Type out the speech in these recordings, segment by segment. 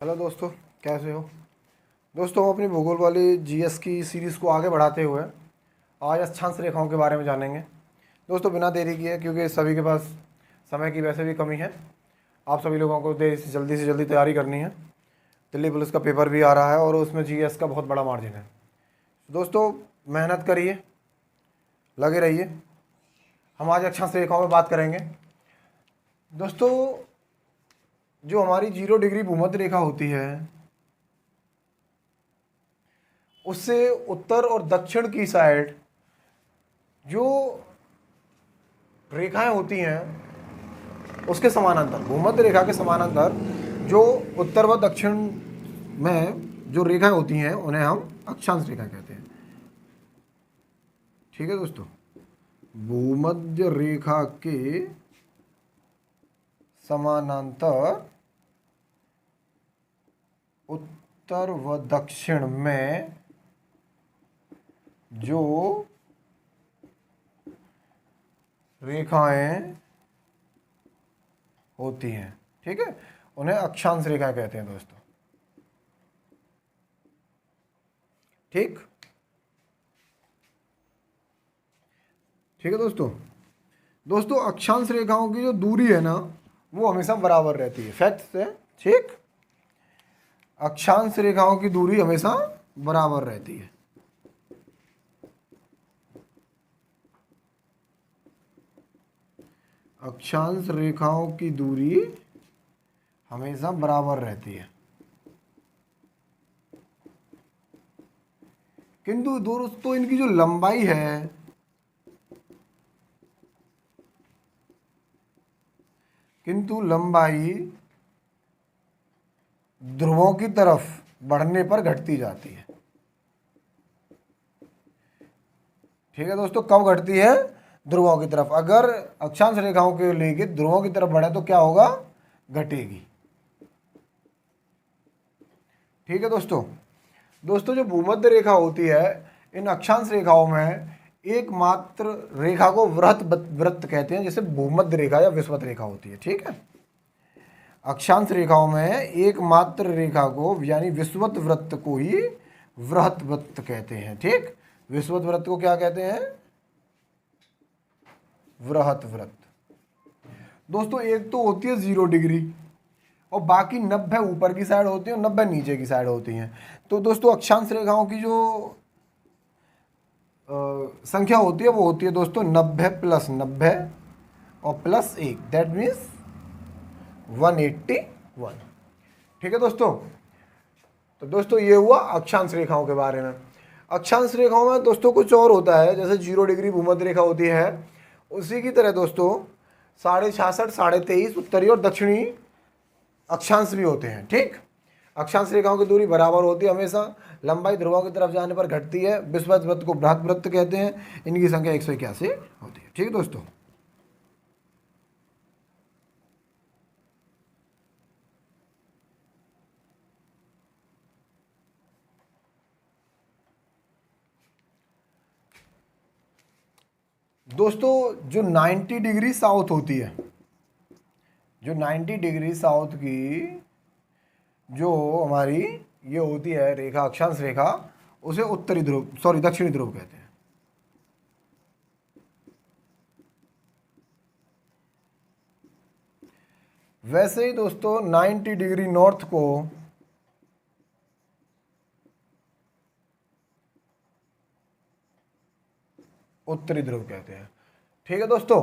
Hello दोस्तों, कैसे हो। दोस्तों, हम अपनी भूगोल वाली जीएस की सीरीज़ को आगे बढ़ाते हुए आज अक्षांश रेखाओं के बारे में जानेंगे। दोस्तों, बिना देरी किए, क्योंकि सभी के पास समय की वैसे भी कमी है, आप सभी लोगों को जल्दी से जल्दी तैयारी करनी है। दिल्ली पुलिस का पेपर भी आ रहा है और उसमें जीएस का बहुत बड़ा मार्जिन है। दोस्तों, मेहनत करिए, लगे रहिए। हम आज अक्षांश रेखाओं में बात करेंगे। दोस्तों, जो हमारी 0 डिग्री भूमध्य रेखा होती है, उससे उत्तर और दक्षिण की साइड जो रेखाएं होती हैं, उसके समानांतर, भूमध्य रेखा के समानांतर जो उत्तर व दक्षिण में जो रेखाएं होती हैं, उन्हें हम अक्षांश रेखा कहते हैं। ठीक है दोस्तों, भूमध्य रेखा के समानांतर उत्तर व दक्षिण में जो रेखाएं होती हैं, ठीक है, उन्हें अक्षांश रेखा कहते हैं दोस्तों। ठीक ठीक है दोस्तों, अक्षांश रेखाओं की जो दूरी है ना, वो हमेशा बराबर रहती है। फैक्ट से, ठीक, अक्षांश रेखाओं की दूरी हमेशा बराबर रहती है। अक्षांश रेखाओं की दूरी हमेशा बराबर रहती है, किंतु दोस्तों इनकी जो लंबाई है, लंबाई ध्रुवों की तरफ बढ़ने पर घटती जाती है। ठीक है दोस्तों, कब घटती है? ध्रुवों की तरफ। अगर अक्षांश रेखाओं के लेके ध्रुवों की तरफ बढ़े तो क्या होगा? घटेगी। ठीक है दोस्तों, जो भूमध्य रेखा होती है, इन अक्षांश रेखाओं में एकमात्र रेखा को वृत्त कहते हैं, जैसे भूमध्य रेखा या विषुवत रेखा होती है। ठीक है, अक्षांश रेखाओं में एकमात्र रेखा को यानी विषुवत वृत्त को ही वृहत वृत्त कहते हैं। ठीक, विषुवत वृत्त को क्या कहते हैं? वृहत वृत्त। दोस्तों, एक तो होती है 0 डिग्री और बाकी 90 ऊपर की साइड होती है और 90 नीचे की साइड होती हैं। तो दोस्तों, अक्षांश रेखाओं की जो संख्या होती है, वो होती है दोस्तों 90 + 90 और +1, दैट मीन्स 181। ठीक है दोस्तों, तो दोस्तों ये हुआ अक्षांश रेखाओं के बारे में। अक्षांश रेखाओं में दोस्तों कुछ और होता है, जैसे 0 डिग्री भूमध्य रेखा होती है, उसी की तरह दोस्तों 66.5, 23.5 उत्तरी और दक्षिणी अक्षांश भी होते हैं। ठीक, अक्षांश रेखाओं की दूरी बराबर होती है हमेशा, लंबाई ध्रुवों की तरफ जाने पर घटती है। विषुवत वृत्त को बृहत वृत्त कहते हैं, इनकी संख्या 181 होती है। ठीक है दोस्तों, जो 90 डिग्री साउथ होती है, जो 90 डिग्री साउथ की जो हमारी ये होती है रेखा, अक्षांश रेखा, उसे उत्तरी ध्रुव दक्षिणी ध्रुव कहते हैं। वैसे ही दोस्तों 90 डिग्री नॉर्थ को उत्तरी ध्रुव कहते हैं। ठीक है दोस्तों,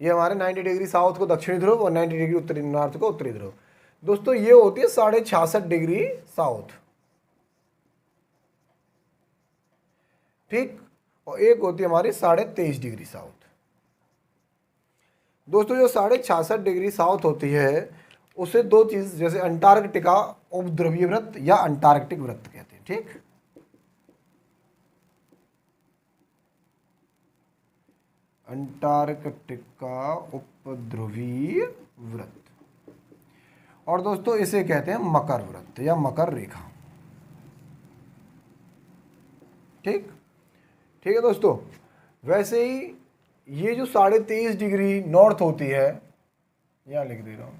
ये हमारे 90 डिग्री साउथ को दक्षिणी ध्रुव और 90 डिग्री उत्तरी नॉर्थ को उत्तरी ध्रुव। दोस्तों, ये होती है 66.5 डिग्री साउथ। ठीक, और एक होती है हमारी 23.5 डिग्री साउथ। दोस्तों, जो 66.5 डिग्री साउथ होती है, उसे दो चीज, जैसे अंटार्कटिका उपध्रुवीय वृत्त या अंटार्कटिक वृत्त कहते हैं। ठीक, अंटार्कटिका उपध्रुवीय वृत्त, और दोस्तों इसे कहते हैं मकर वृत्त या मकर रेखा। ठीक ठीक है दोस्तों, वैसे ही ये जो 23.5 डिग्री नॉर्थ होती है, यहां लिख दे रहा हूं,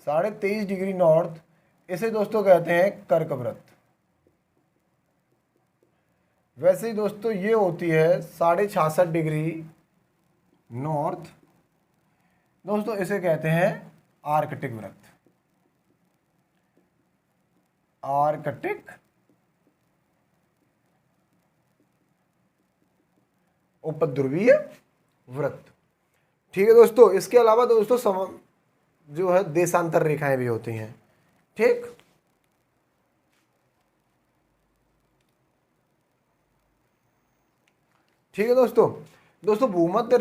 23.5 डिग्री नॉर्थ, इसे दोस्तों कहते हैं कर्कवृत्त। वैसे ही दोस्तों ये होती है 66.5 डिग्री नॉर्थ, दोस्तों इसे कहते हैं आर्कटिक वृत्त। आर्कटिक उपध्रुवीय वृत्त। ठीक है दोस्तों, इसके अलावा दोस्तों जो है देशांतर रेखाएं भी होती हैं। ठीक, ठीक है दोस्तों। दोस्तों भूमध्य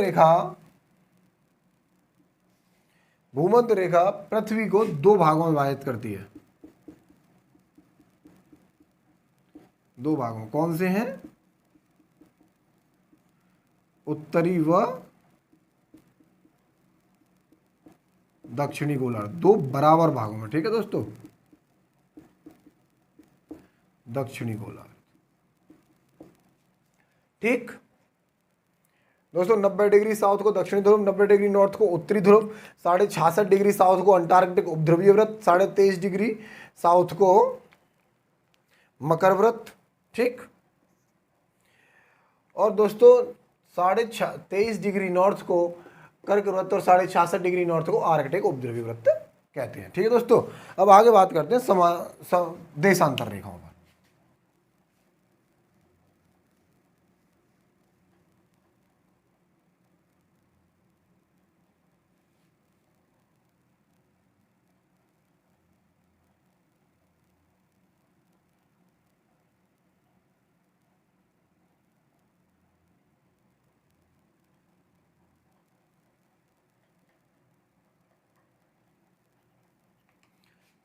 रेखा पृथ्वी को 2 भागों में विभाजित करती है। 2 भागों कौन से हैं? उत्तरी व दक्षिणी गोलार्ध, 2 बराबर भागों में। ठीक है दोस्तों, दक्षिणी गोलार्ध। ठीक दोस्तों, 90 डिग्री साउथ को दक्षिणी ध्रुव, 90 डिग्री नॉर्थ को उत्तरी ध्रुव, 66.5 डिग्री साउथ को अंटार्कटिक उपध्रुवीय वृत्त, 23.5 डिग्री साउथ को मकर वृत्त। ठीक, और दोस्तों 23.5 डिग्री नॉर्थ को कर्क वृत्त और 66.5 डिग्री नॉर्थ को आर्कटिक उपध्रुवीय वृत्त कहते हैं। ठीक है दोस्तों, अब आगे बात करते हैं देशांतर रेखाओं पर।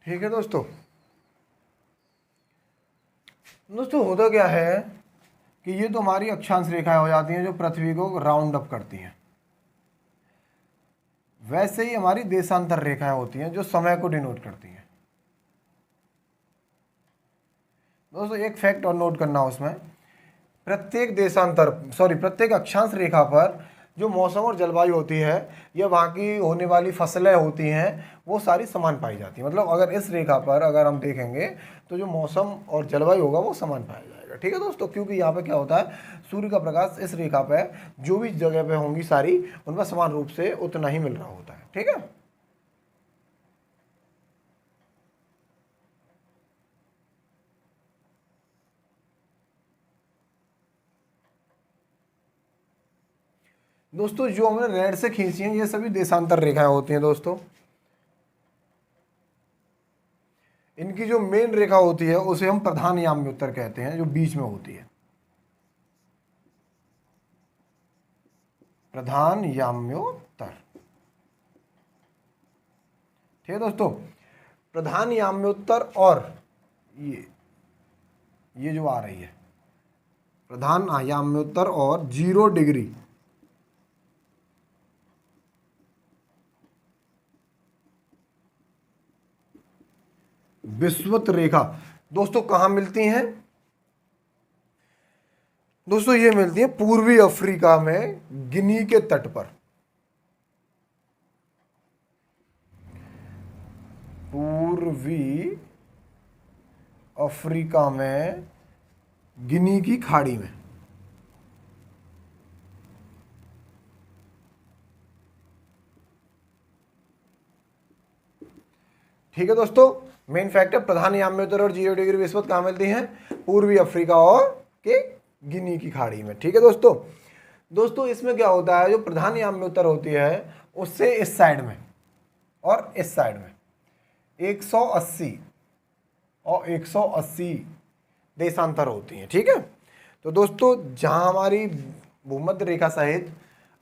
ठीक है दोस्तों, होता क्या है कि ये तो हमारी अक्षांश रेखाएं हो जाती हैं जो पृथ्वी को राउंड अप करती हैं। वैसे ही हमारी देशांतर रेखाएं होती हैं जो समय को डिनोट करती हैं। दोस्तों एक फैक्ट और नोट करना उसमें, प्रत्येक अक्षांश रेखा पर जो मौसम और जलवायु होती है या वहाँ की होने वाली फसलें होती हैं वो सारी समान पाई जाती है। मतलब अगर इस रेखा पर अगर हम देखेंगे तो जो मौसम और जलवायु होगा वो समान पाया जाएगा। ठीक है दोस्तों, क्योंकि यहाँ पे क्या होता है, सूर्य का प्रकाश इस रेखा पे जो भी जगह पे होंगी सारी उन पर समान रूप से उतना ही मिल रहा होता है। ठीक है, दोस्तों जो हमने रेड से खींची हैं ये सभी देशांतर रेखाएं होती हैं। दोस्तों इनकी जो मेन रेखा होती है उसे हम प्रधान याम्योत्तर कहते हैं, जो बीच में होती है। प्रधान याम्योत्तर। ठीक है दोस्तों, प्रधान याम्योत्तर और ये जो आ रही है प्रधान याम्योत्तर और 0 डिग्री विषुवत रेखा दोस्तों कहाँ मिलती हैं? दोस्तों ये मिलती है पूर्वी अफ्रीका में गिनी के तट पर। पूर्वी अफ्रीका में गिनी की खाड़ी में। ठीक है दोस्तों, मेन फैक्ट है प्रधान याम्योत्तर और 0 डिग्री विषुवत कहाँ मिलती हैं? पूर्वी अफ्रीका और के गिनी की खाड़ी में। ठीक है दोस्तों इसमें क्या होता है, जो प्रधान याम्योत्तर होती है उससे इस साइड में और इस साइड में 180 और 180 देशांतर होती हैं। ठीक है, तो दोस्तों जहां हमारी भूमध्य रेखा सहित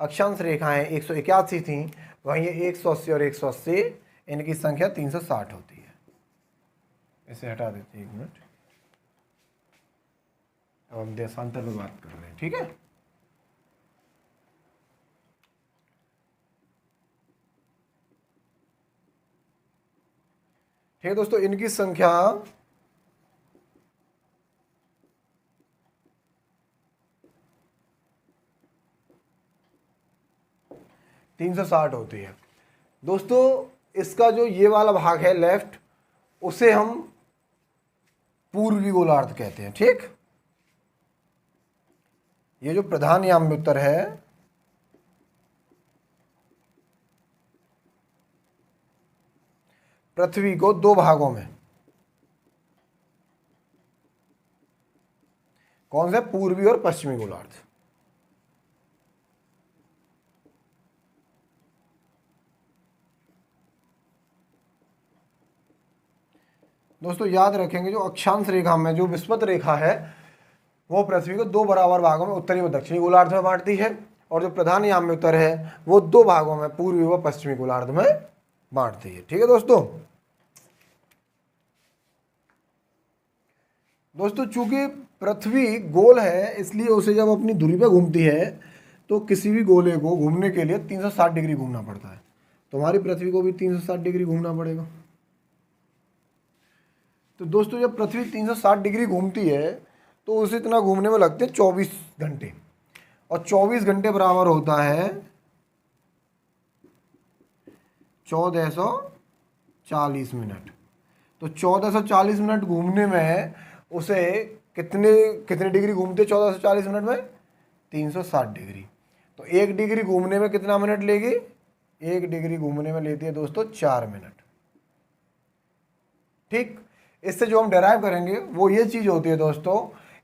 अक्षांश रेखाएं 181 थी, वहीं ये 180 और 180 इनकी संख्या 360 होती है। इसे हटा देते हैं 1 मिनट। अब हम देशांतर में बात कर रहे हैं। ठीक है, ठीक है दोस्तों, इनकी संख्या 360 होती है। दोस्तों इसका जो ये वाला भाग है लेफ्ट, उसे हम पूर्वी गोलार्ध कहते हैं। ठीक, ये जो प्रधान याम उत्तर है, पृथ्वी को दो भागों में, कौन से, पूर्वी और पश्चिमी गोलार्ध। दोस्तों याद रखेंगे, जो अक्षांश रेखा में जो विषुवत रेखा है वो पृथ्वी को दो बराबर भागों में उत्तरी व दक्षिणी गोलार्ध में बांटती है, और जो प्रधान याम उत्तर है वो दो भागों में पूर्वी व पश्चिमी गोलार्ध में बांटती है। ठीक है दोस्तों। दोस्तों चूंकि पृथ्वी गोल है, इसलिए उसे जब अपनी धुरी पे घूमती है तो किसी भी गोले को घूमने के लिए 360 डिग्री घूमना पड़ता है। तो हमारी पृथ्वी को भी 360 डिग्री घूमना पड़ेगा। तो दोस्तों जब पृथ्वी 360 डिग्री घूमती है तो उसे इतना घूमने में लगते हैं 24 घंटे, और 24 घंटे बराबर होता है 1440 मिनट। तो 1440 मिनट घूमने में उसे कितने डिग्री घूमते 1440 मिनट में, 360 डिग्री। तो 1 डिग्री घूमने में कितना मिनट लेगी, 1 डिग्री घूमने में लेती है दोस्तों 4 मिनट। ठीक, इससे जो हम डेराइव करेंगे वो ये चीज़ होती है दोस्तों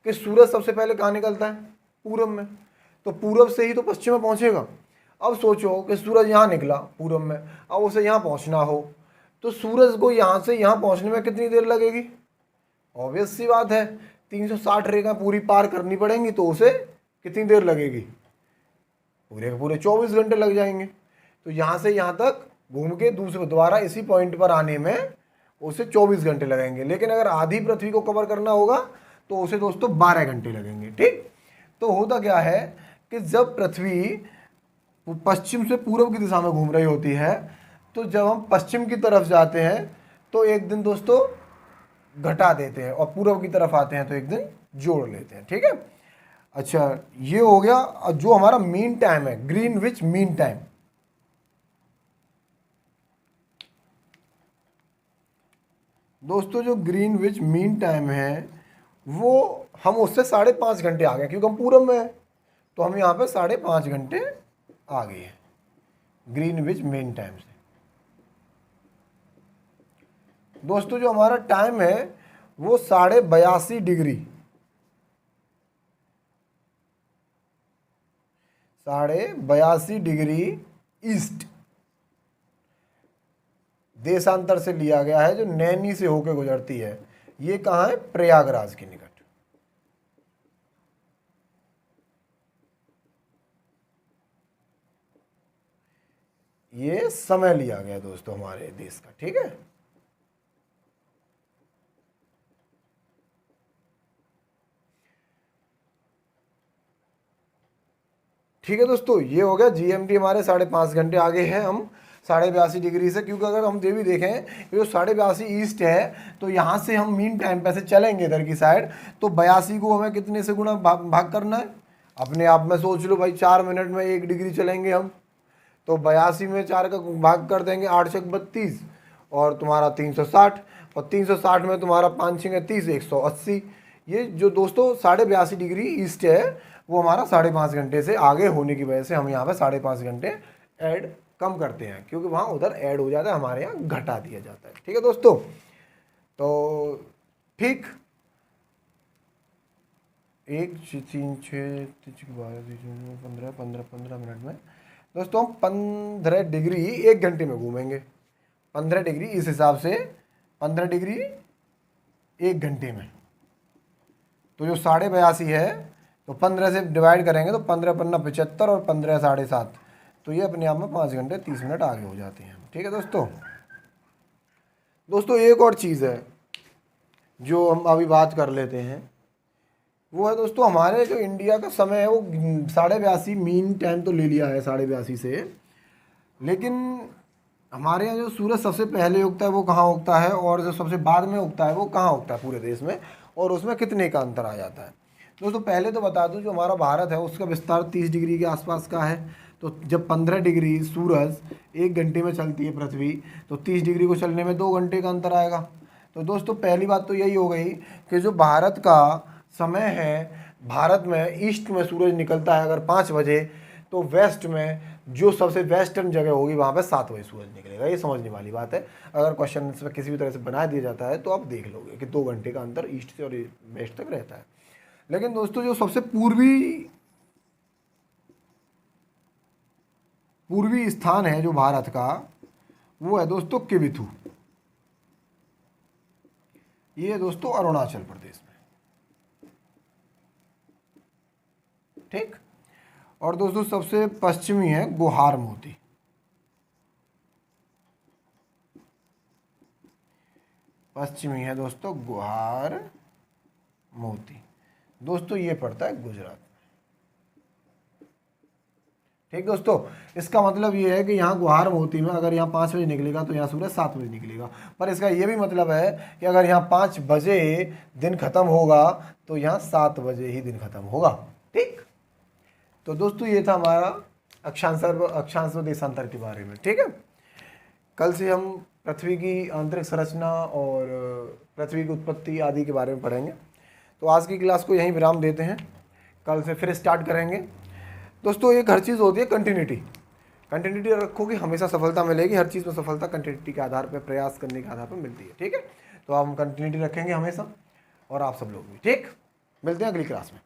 कि सूरज सबसे पहले कहाँ निकलता है, पूरब में। तो पूरब से ही तो पश्चिम में पहुँचेगा। अब सोचो कि सूरज यहाँ निकला पूरब में, अब उसे यहाँ पहुँचना हो तो सूरज को यहाँ से यहाँ पहुँचने में कितनी देर लगेगी। ऑब्वियस सी बात है, 360 रेखा पूरी पार करनी पड़ेंगी, तो उसे कितनी देर लगेगी, पूरे के पूरे 24 घंटे लग जाएंगे। तो यहाँ से यहाँ तक घूम के दोबारा इसी पॉइंट पर आने में उसे 24 घंटे लगेंगे। लेकिन अगर आधी पृथ्वी को कवर करना होगा तो उसे दोस्तों 12 घंटे लगेंगे। ठीक, तो होता क्या है कि जब पृथ्वी पश्चिम से पूर्व की दिशा में घूम रही होती है, तो जब हम पश्चिम की तरफ जाते हैं तो एक दिन दोस्तों घटा देते हैं, और पूर्व की तरफ आते हैं तो एक दिन जोड़ लेते हैं। ठीक है, अच्छा ये हो गया जो हमारा मीन टाइम है, ग्रीनविच मीन टाइम। दोस्तों जो ग्रीनविच मीन टाइम है वो हम उससे 5.5 घंटे आ गए, क्योंकि हम पूरब में हैं तो हम यहाँ पे 5.5 घंटे आ गए हैं ग्रीनविच मीन टाइम से। दोस्तों जो हमारा टाइम है वो 82.5 डिग्री 82.5 डिग्री ईस्ट देशांतर से लिया गया है, जो नैनी से होकर गुजरती है। ये कहाँ है, प्रयागराज के निकट। ये समय लिया गया दोस्तों हमारे देश का। ठीक है, ठीक है दोस्तों, ये हो गया जीएमटी हमारे 5.5 घंटे आगे हैं हम 82.5 डिग्री से। क्योंकि अगर हम ये भी देखें कि जो 82.5 ईस्ट है, तो यहाँ से हम मीन टाइम पे से चलेंगे इधर की साइड, तो 82 को हमें कितने से गुना भाग करना है, अपने आप में सोच लो भाई, 4 मिनट में 1 डिग्री चलेंगे हम, तो 82 में 4 का भाग कर देंगे, 8 छक 32 और तुम्हारा 360, और 360 में तुम्हारा 5 छक 30, 180। ये जो दोस्तों 82.5 डिग्री ईस्ट है वो हमारा 5.5 घंटे से आगे होने की वजह से हम यहाँ पे 5.5 घंटे ऐड कम करते हैं, क्योंकि वहाँ उधर ऐड हो जाता है, हमारे यहाँ घटा दिया जाता है। ठीक है दोस्तों, तो ठीक 1 3 6 12 15 मिनट में दोस्तों हम 15 डिग्री 1 घंटे में घूमेंगे। 15 डिग्री इस हिसाब से 15 डिग्री 1 घंटे में, तो जो 82.5 है तो 15 से डिवाइड करेंगे तो 15 पन्ना 75 और 15 7.5, तो ये अपने आप में 5 घंटे 30 मिनट आगे हो जाते हैं। ठीक है दोस्तों। दोस्तों एक और चीज़ है जो हम अभी बात कर लेते हैं, वो है दोस्तों हमारे जो इंडिया का समय है वो 82.5 मीन टाइम तो ले लिया है 82.5 से, लेकिन हमारे यहाँ जो सूरज सबसे पहले उगता है वो कहाँ उगता है, और जो सबसे बाद में उगता है वो कहाँ उगता है पूरे देश में, और उसमें कितने का अंतर आ जाता है। दोस्तों पहले तो बता दूं, जो हमारा भारत है उसका विस्तार 30 डिग्री के आसपास का है। तो जब 15 डिग्री सूरज 1 घंटे में चलती है पृथ्वी, तो 30 डिग्री को चलने में 2 घंटे का अंतर आएगा। तो दोस्तों पहली बात तो यही हो गई कि जो भारत का समय है, भारत में ईस्ट में सूरज निकलता है अगर 5 बजे, तो वेस्ट में जो सबसे वेस्टर्न जगह होगी वहाँ पे 7 बजे सूरज निकलेगा। ये समझने वाली बात है। अगर क्वेश्चन में किसी भी तरह से बना दिया जाता है तो आप देख लोगे कि 2 घंटे का अंतर ईस्ट से और वेस्ट तक रहता है। लेकिन दोस्तों जो सबसे पूर्वी स्थान है जो भारत का, वो है दोस्तों किबिथु। ये है दोस्तों अरुणाचल प्रदेश में, ठीक। और दोस्तों सबसे पश्चिमी है गुहार मोती। पश्चिमी है दोस्तों गुहार मोती। दोस्तों ये पड़ता है गुजरात। ठीक दोस्तों, इसका मतलब ये है कि यहाँ गुहार मोती में अगर यहाँ 5 बजे निकलेगा तो यहाँ सूरज 7 बजे निकलेगा। पर इसका ये भी मतलब है कि अगर यहाँ 5 बजे दिन खत्म होगा तो यहाँ 7 बजे ही दिन खत्म होगा। ठीक, तो दोस्तों ये था हमारा अक्षांश व देशांतर के बारे में। ठीक है, कल से हम पृथ्वी की आंतरिक संरचना और पृथ्वी की उत्पत्ति आदि के बारे में पढ़ेंगे। तो आज की क्लास को यहीं विराम देते हैं, कल से फिर स्टार्ट करेंगे। दोस्तों एक हर चीज़ होती है कंटिन्यूटी रखोगे हमेशा सफलता मिलेगी। हर चीज़ में सफलता कंटिन्यूटी के आधार पर, प्रयास करने के आधार पर मिलती है। ठीक है, तो हम कंटिन्यूटी रखेंगे हमेशा, और आप सब लोग भी। ठीक, मिलते हैं अगली क्लास में।